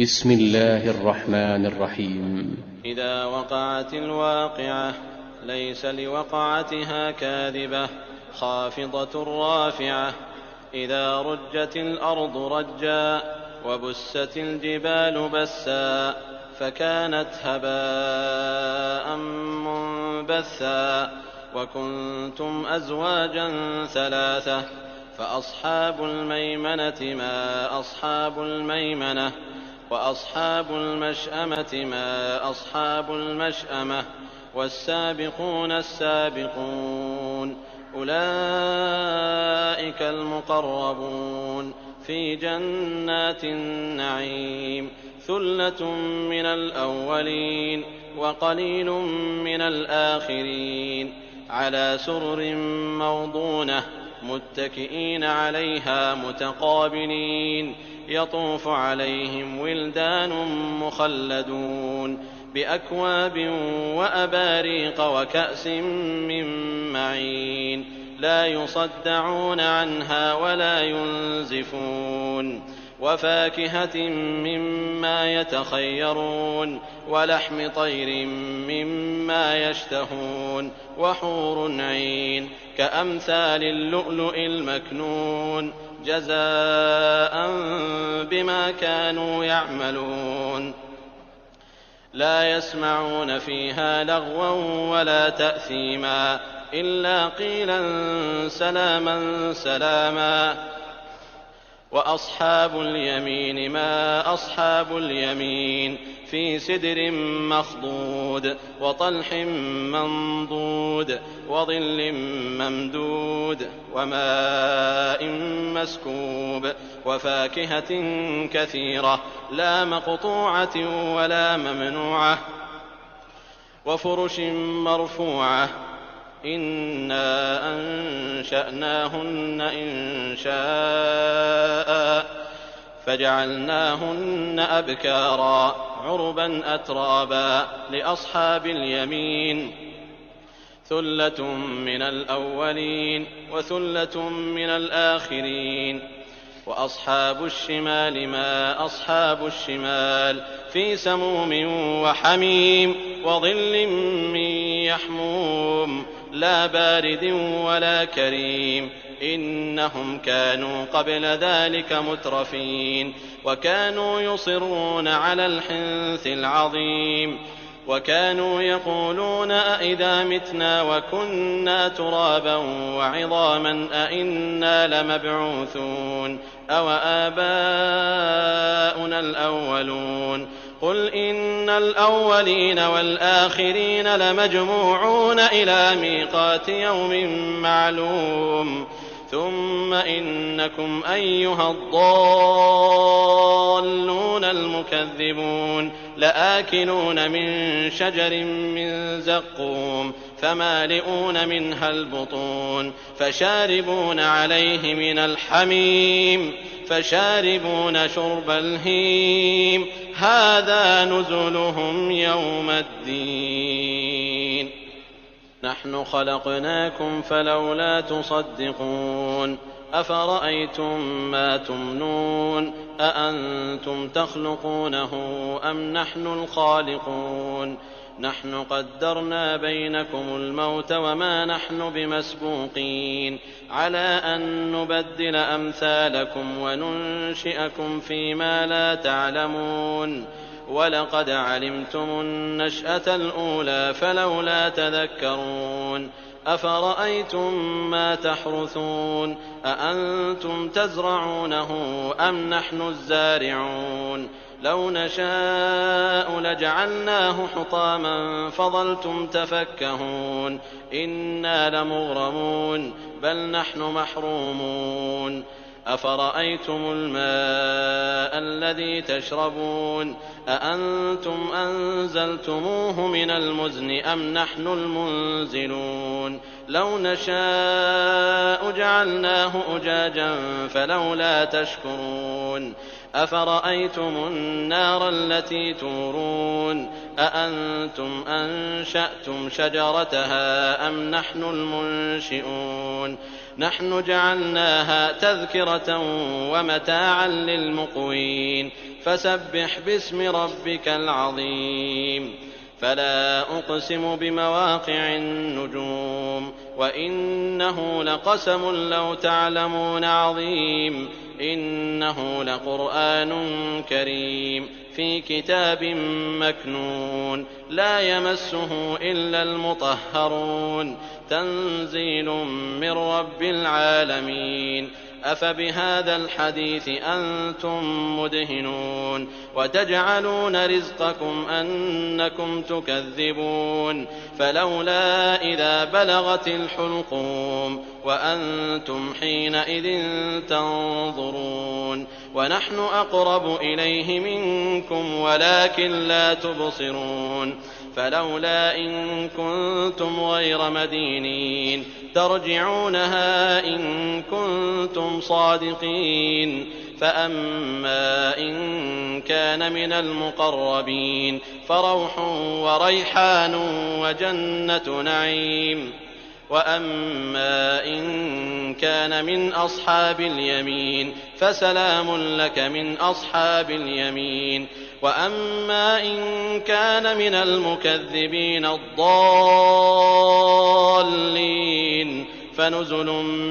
بسم الله الرحمن الرحيم. إذا وقعت الواقعة ليس لوقعتها كاذبة خافضة رافعة. إذا رجت الأرض رجا وبست الجبال بسا فكانت هباء منبثا وكنتم أزواجا ثلاثة فأصحاب الميمنة ما أصحاب الميمنة وأصحاب المشأمة ما أصحاب المشأمة والسابقون السابقون أولئك المقربون في جنات النعيم ثلة من الأولين وقليل من الآخرين على سرر موضونة متكئين عليها متقابلين يطوف عليهم ولدان مخلدون بأكواب وأباريق وكأس من معين لا يصدعون عنها ولا ينزفون وفاكهة مما يتخيرون ولحم طير مما يشتهون وحور عين كأمثال اللؤلؤ المكنون جزاء بما كانوا يعملون لا يسمعون فيها لغوا ولا تأثيما إلا قيلا سلاما سلاما. وأصحاب اليمين ما أصحاب اليمين في سدر مخضود وطلح منضود وظل ممدود وماء مسكوب وفاكهة كثيرة لا مقطوعة ولا ممنوعة وفرش مرفوعة إنا أنشأناهن إنشاء فجعلناهن أبكارا عربا أترابا لأصحاب اليمين ثلة من الأولين وثلة من الآخرين. وأصحاب الشمال ما أصحاب الشمال في سموم وحميم وظل من يحموم لا بارد ولا كريم إنهم كانوا قبل ذلك مترفين وكانوا يصرون على الحنث العظيم وكانوا يقولون أئذا متنا وكنا ترابا وعظاما أئنا لمبعوثون أو آباؤنا الأولون قل إن الأولين والآخرين لمجموعون إلى ميقات يوم معلوم ثم إنكم أيها الضالون المكذبون لآكلون من شجر من زقوم فمالئون منها البطون فشاربون عليه من الحميم فشاربون شرب الهيم هذا نزلهم يوم الدين نحن خلقناكم فلولا تصدقون أفرأيتم ما تمنون أأنتم تخلقونه أم نحن الخالقون نحن قدرنا بينكم الموت وما نحن بمسبوقين على أن نبدل أمثالكم وننشئكم فيما لا تعلمون ولقد علمتم النشأة الأولى فلولا تذكرون أفرأيتم ما تحرثون أأنتم تزرعونه أم نحن الزارعون لو نشاء لجعلناه حطاما فظلتم تفكهون إنا لمغرمون بل نحن محرومون أفرأيتم الماء الذي تشربون أأنتم أنزلتموه من المزن أم نحن المنزلون لو نشاء جعلناه أجاجا فلولا تشكرون أفرأيتم النار التي تورون أأنتم أنشأتم شجرتها أم نحن المنشئون نحن جعلناها تذكرة ومتاعا للمقوين فسبح باسم ربك العظيم فلا أقسم بمواقع النجوم وإنه لقسم لو تعلمون عظيم إنه لقرآن كريم في كتاب مكنون لا يمسه إلا المطهرون تنزيل من رب العالمين أفبهذا الحديث أنتم مدهنون وتجعلون رزقكم أنكم تكذبون فلولا إذا بلغت الحلقوم وأنتم حينئذ تنظرون ونحن أقرب إليه منكم ولكن لا تبصرون فلولا إن كنتم غير مدينين ترجعونها إن كنتم صادقين فأما إن كان من المقربين فروح وريحان وجنة نعيم وأما إن كان من أصحاب اليمين فسلام لك من أصحاب اليمين وأما إن كان من المكذبين الضالين فنزل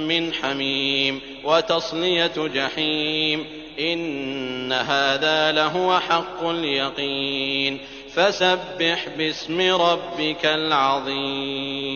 من حميم وتصلية جحيم إن هذا لهو حق اليقين فسبح باسم ربك العظيم